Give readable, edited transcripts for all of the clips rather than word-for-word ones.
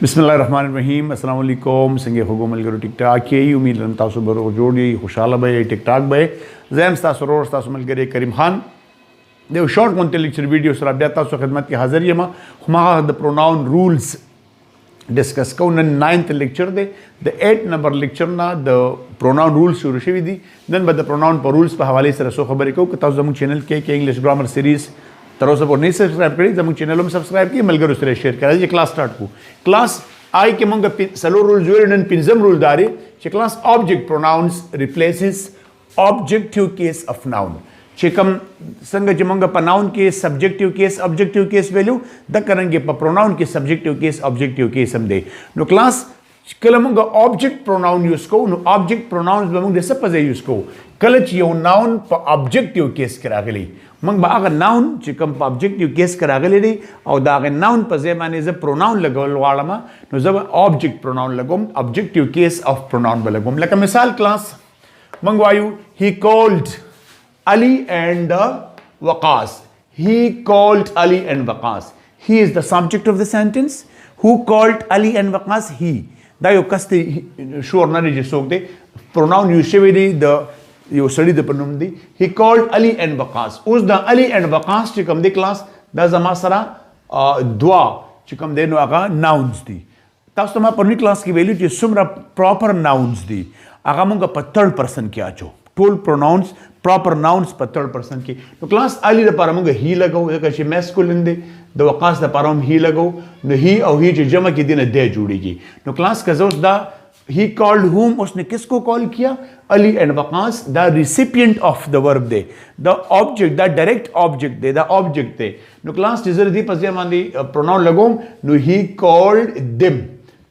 बिस्मिल्लाहिर्रहमानिर्रहीम अस्सलाम वालेकुम संगे खुगो मलगरो टिकटॉक के उम्मीद रन तासु बरो जोड़ी खुशहाल बे टिकटॉक बे जैम तासु रोज तासु मलगरे करीम खान दे शॉर्ट मोंटे लेक्चर वीडियो सर अब तासु खिदमत की हाजिर यमा हुमा द प्रोनाउन रूल्स डिस्कस को न 9th लेक्चर दे द 8 नंबर लेक्चर ना द प्रोनाउन रूल्स शुरू शवी दी नन बद प्रोनाउन पर रूल्स पे हवाले से रसो खबर को तासु जमु चैनल के इंग्लिश ग्रामर सीरीज तरह से नहीं सब्सक्राइब करी जब चैनल में सब्सक्राइब की मलगर उससे शेयर करा ये क्लास स्टार्ट को क्लास आई के मंग सलो रूल जो नन पिंजम रूल दारे चे class object pronouns replaces objective case of noun चेकम संग जे मंग नाउन के subjective case objective case value द करेंगे प्रोनाउन के सब्जेक्टिव केस ऑब्जेक्टिव केस हम दे नो क्लास कल मंग ऑब्जेक्ट प्रोनाउन यूज को नो ऑब्जेक्ट प्रोनाउंस बमंग दे सब यूज को कल यो नाउन पर ऑब्जेक्टिव केस करा गली मंग बाग नाउन चिकम ऑब्जेक्टिव केस करा गले दी और दाग नाउन पजे माने जब प्रोनाउन लगल वाला नो जब ऑब्जेक्ट प्रोनाउन लगोम ऑब्जेक्टिव केस ऑफ प्रोनाउन लगोम लका मिसाल क्लास मंगवायु he called Ali and Waqas he called Ali and Waqas he is the subject of the sentence who called Ali and Waqas he da yo kaste sure na je sokte pronoun usually the you study the pronoun di he called Ali and Waqas us the Ali and Waqas chikam de class da zama sara dua chikam de no aga nouns di tas to ma parni class ki value je sumra proper nouns di aga munga pa third person kya cho tool pronouns proper nouns पर third person की तो क्लास अली द पारम ही लगाओ एक अच्छी मैस्कुलिन दे द वकास द पारम ही लगाओ न ही और ही जो जमा की दिन दे जुड़ेगी तो क्लास का जोश दा ही कॉल्ड whom उसने किसको कॉल किया Ali and Waqas the recipient of the verb दे द ऑब्जेक्ट द डायरेक्ट ऑब्जेक्ट दे द ऑब्जेक्ट दे नो क्लास जिसर दी पजे मांदी प्रोनाउन लगो नो he called them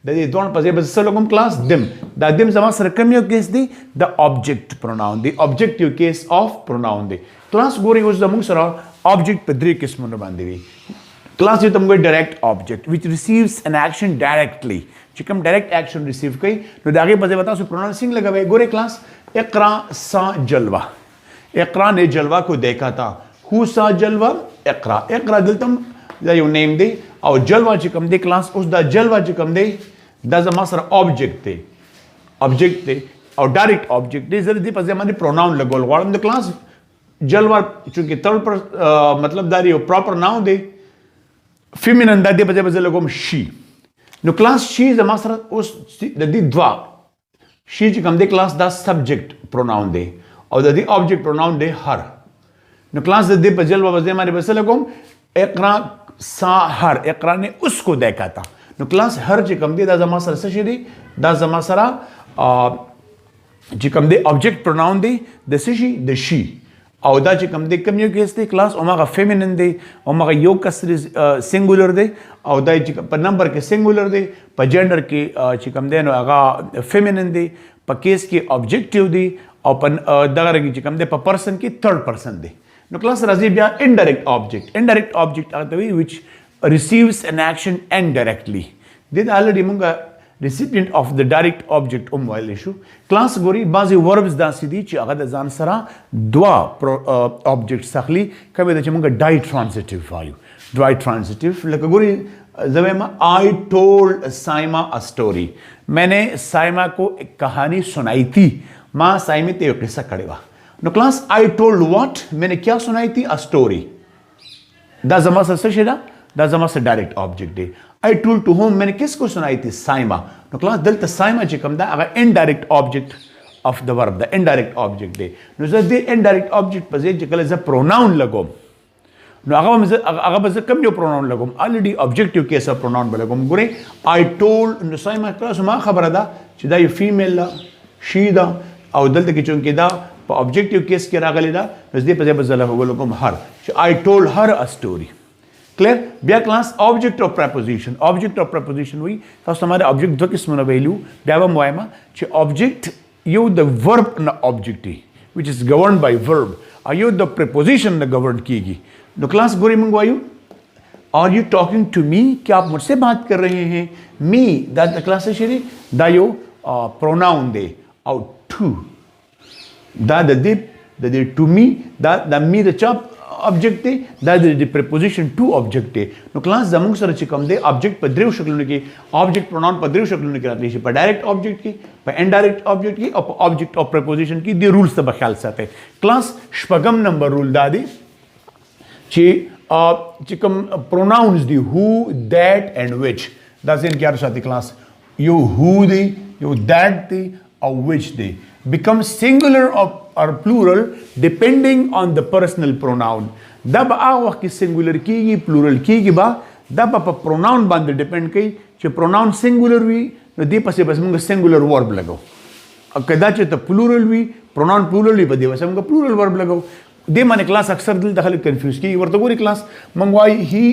They don't possess but so class them. The them is a circumio case the object pronoun, the objective case of pronoun. The class going was the musara object pedri kismun bandivi. Class with them direct object which receives an action directly. Chikam direct action receive kai. No dage possess bata so pronouncing lagave gore class iqra sa jalwa. Iqra ne jalwa ko dekha tha. Who saw jalwa? Iqra. Iqra diltam you name de और जलवा चिकम दे क्लास उस दा जलवा चिकम दे दा जमा सर ऑब्जेक्ट थे और डायरेक्ट ऑब्जेक्ट दे जल्दी दी पजे माने प्रोनाउन लगोल वाला द क्लास जलवा चूंकि थर्ड पर मतलब दारी प्रॉपर नाउन दे फेमिनिन दा दे पजे पजे लगोम शी नो क्लास शी जमा सर उस द दी द्वा शी चिकम दे क्लास दा सब्जेक्ट प्रोनाउन दे और द ऑब्जेक्ट प्रोनाउन दे हर नो क्लास द दे जलवा पजे माने पजे लगोम इकरा सा हर इकरा ने उसको देखा था नो क्लास हर जिकम दे दा जमा सर सशरी दा जमा सरा जिकम दे ऑब्जेक्ट प्रोनाउन दे द सशी द शी और दा जिकम दे कम केस दे क्लास ओमागा फेमिनिन दे ओमागा योग कसरी सिंगुलर दे और दा जिकम पर नंबर के सिंगुलर दे पर जेंडर के जिकम दे नो आगा फेमिनिन दे पर केस के ऑब्जेक्टिव दे और पर दगर की जिकम दे पर पर्सन की third person they No class razibia indirect object are the way which receives an action indirectly. This already munga recipient of the direct object while issue. Class gori bazi verbs da sidi chi agada zan sara dwa object sakhli kabe da munga ditransitive value. Ditransitive like gori zawema I told Saima a story. मैंने साइमा को एक कहानी सुनाई थी मां साइमी ते किस्सा करेगा नो क्लास आई टोल्ड व्हाट मैंने क्या सुनाई थी अ स्टोरी दा जमा से शेडा दा जमा से डायरेक्ट ऑब्जेक्ट दे आई टोल्ड टू होम मैंने किसको सुनाई थी साइमा नो क्लास दलता साइमा चिकम दा अगर indirect object of the verb the indirect object दे नो ज दे इनडायरेक्ट ऑब्जेक्ट पजे जकल ज प्रोनाउन लगोम नो अगर बस कम जो प्रोनाउन लगोम already objective case of pronoun लगोम गुरे आई टोल्ड नो साइमा क्लास मा खबर दा चिदा ये फीमेल ला शी दा और दलता की चुंकी दा ऑब्जेक्टिव केस के रागले दा नजदीक पजे बजला हो लोगों her I told her a story clear बिया क्लास ऑब्जेक्ट ऑफ प्रपोजिशन हुई तो हमारे ऑब्जेक्ट दो किस्म ना वैल्यू बिया मोयमा च ऑब्जेक्ट यू द वर्ब न object which is governed by verb आर यू द प्रपोजिशन न गवर्न कीगी नो क्लास गोरी मंगवायू are you talking to me क्या आप मुझसे बात कर रहे हैं मी द क्लास शरी दा यो प्रोनाउन दे और to da the dip the to me that the me the chop object دی دا د preposition to object دی نو کلاس زموږ سره چې کوم دی object په دریو شکلونو کې object pronoun په دریو شکلونو کې راتلی شي په direct object کې په indirect object کې او په object of preposition کې دی رولز ته به خیال ساتئ کلاس شپږم نمبر رول دا دی چې کوم pronouns دی who that and which دا ځین کې ساتي کلاس یو who دی یو that دی او which دی become singular or plural depending on the personal pronoun دا به هغه وخت کې singular کیږي plural کیږي با دا په pronoun باندې depend کوي چې pronoun singular وي نو دې پسې بس موږ singular verb لګو او کدا چې ته plural وي pronoun plural وي په دې پسې موږ plural verb لګو دې باندې کلاس اکثر دلته خلک کنفیوز کیږي ورته ګوري کلاس موږ وایي he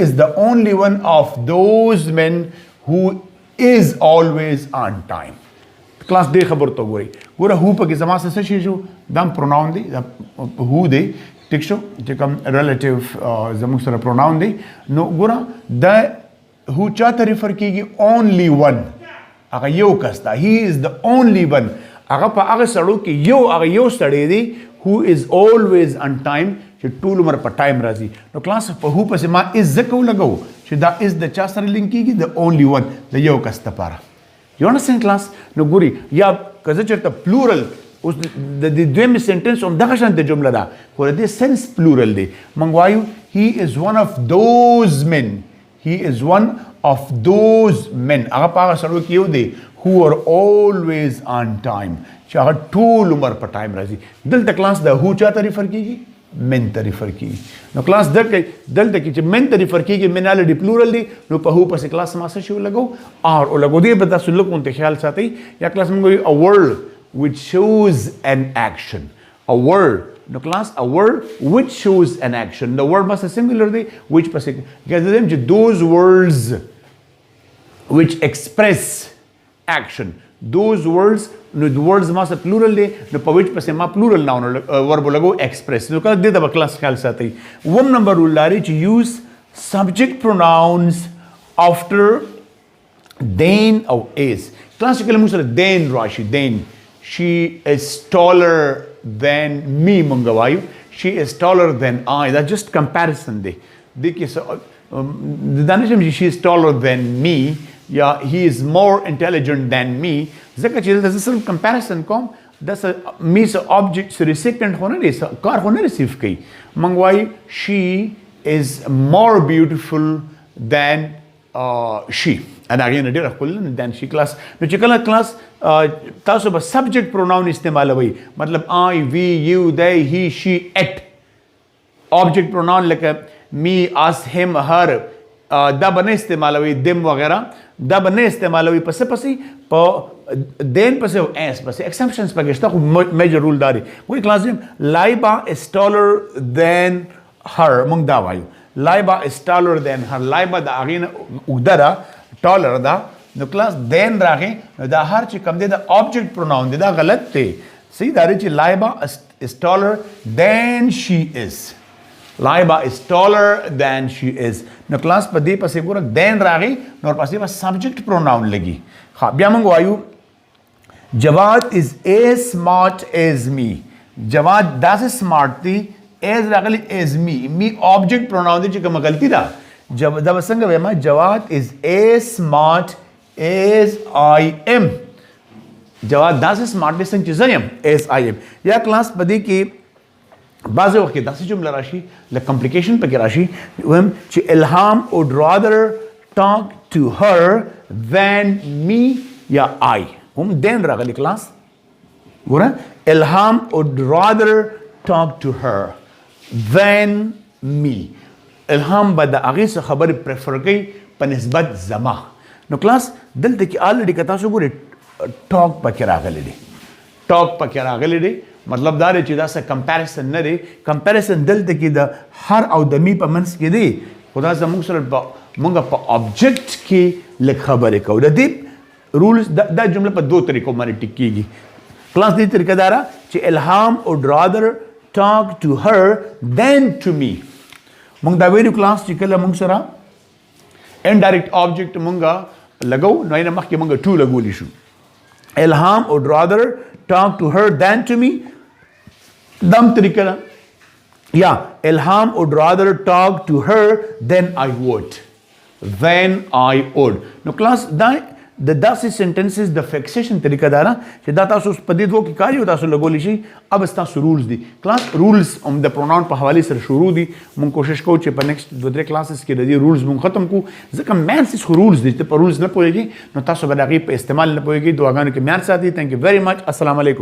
is the only one of those men who is always on time کلاس دې خبر ته ګوري ګوره هو په کې زما څه شي شو دا pronoun دی هو دی ټیک شو چې کوم ریلیټیو زموږ سره pronoun دی نو ګوره دا هو چاته ریفر کیږي only one هغه یو کس دا he is the only one هغه په هغه سړو کې هغه یو سړی دی who is always on time چې ټول عمر په ټایم راځي نو کلاس په هو پسې ما از زکو لګو چې دا از د چا سره لینک کیږي د only one د یو کس لپاره یو understand کلاس نو ګوري یا که زه چېرته plural اوس د دویم سنټنس هم دغه شانته جمله ده خو د دې سنس plural دی موږ وایو he is one of those men هغه په هغه سړو کې یو دی who are always on time چې هغه ټول عمر په ټایم راځي دلته کلاس د هو چاته ریفر کیږي men ته ریفر کیږي نو کلاس دلته کې چې men ته ریفر کیږي men already plural دی نو په هو پسې کلاس ما څه شی لګو or لګو دی په تاسو لکه ته خیال ساتئ یا کلاس موږ a word which shows an action a word no class a word which shows an action the word must be singular دی which پسې کېږي them چې those words which express action those words نو the words must be plural دی نو په which پسې ما plural noun verb لګو express نو کله دې د کلاس خیال ساتئ وم نمبر رول لري چې use subject pronouns after then او is کلاس کله موږ سره then راشي then she is taller than me مونږ وایو she is taller than I that's just comparison دی کې دا نشم چې she is taller than me یا he is more intelligent than me ځکه چې دلته صرف comparison کوم دا me سه object سه recipient خو نه دی کار خو نه ریسیو کوي مونږ وایو she is more beautiful than she and again ډېر ښکلې than she class نو چې کله کلاس تاسو به subject pronoun استعمالوي مطلب I we you they he she it object pronoun لکه me us him her دا به نه استعمالوي them وغیرہ دا به نه استعمالوي پسې په then پسې او as پسې exceptions پکې شته خو major rule داري وایي کلاس Laiba is taller than her مونږ دا وایو Laiba is taller than her Laiba د هغې نه اوږده ده taller ده نو کلاس then راغی نو دا هر چې کوم دی د object pronoun دی دا غلط دی صحیح دا دی چې Laiba is taller than she is Laiba is taller than she is نو کلاس په دې پسې ګوره then راغی نو ورپسې به subject pronoun لګي ها بیا موږ وایو Jawad is as smart as me Jawad داسې smart دی as راغلی as me object pronoun دی چې کومه غلطي ده دا به څنګه وایم Jawad is as smart as I am Jawad داسې smart دی څنګه چې زه یم as I am یا کلاس په دې کې بعضې وخت کې داسې جمله راشي لکه کمپلیکیشن پکې راشي وایم چې Ilham would rather talk to her than me یا I هم then راغلی کلاس ګوره Ilham would rather talk to her than me الهام به د هغې څه خبرې پریفر کوي په نسبت زما نو کلاس دلته کې آلریډي که تاسو ګورئ ټاک پکې راغلی دی مطلب دا دی چې دا څه کمپیریسن نه دی کمپیریسن دلته کې د هر او د می په منځ کې دی خو دا زموږ سره موږ په آبجکټ کې لږ خبرې کوو د دې رولز دا جمله په دوه طریقو باندې ټیک کېږي کلاس دې طریقه دا چې الهام would rather talk to her than to me مونږ دا ویلو کلاس چې کله مونږ سره indirect object مونږ لګو نو یې مخکې مونږ to لګولی شو Ilham would rather talk to her than to me دم طریقه ده یا الهام would rather talk to her than I would نو کلاس دا د داسې سنټنسز د فکسیشن طریقه دا نه چې دا تاسو په دې دوه کې کاری او تاسو لګولی شي اب تاسو رولز دي کلاس رولز هم د پروناون په حواله سره شروع دي مونږ کوشش کوو چې په نیکسټ 2-3 کلاسز کې د دې رولز مونږ ختم کو ځکه مینس خو رولز دي ته په رولز نه پوهیږي نو تاسو به د هغې په استعمال نه پوهیږي دعاګانو کې میان ساتي ثانک یو ویری مچ السلام علیکم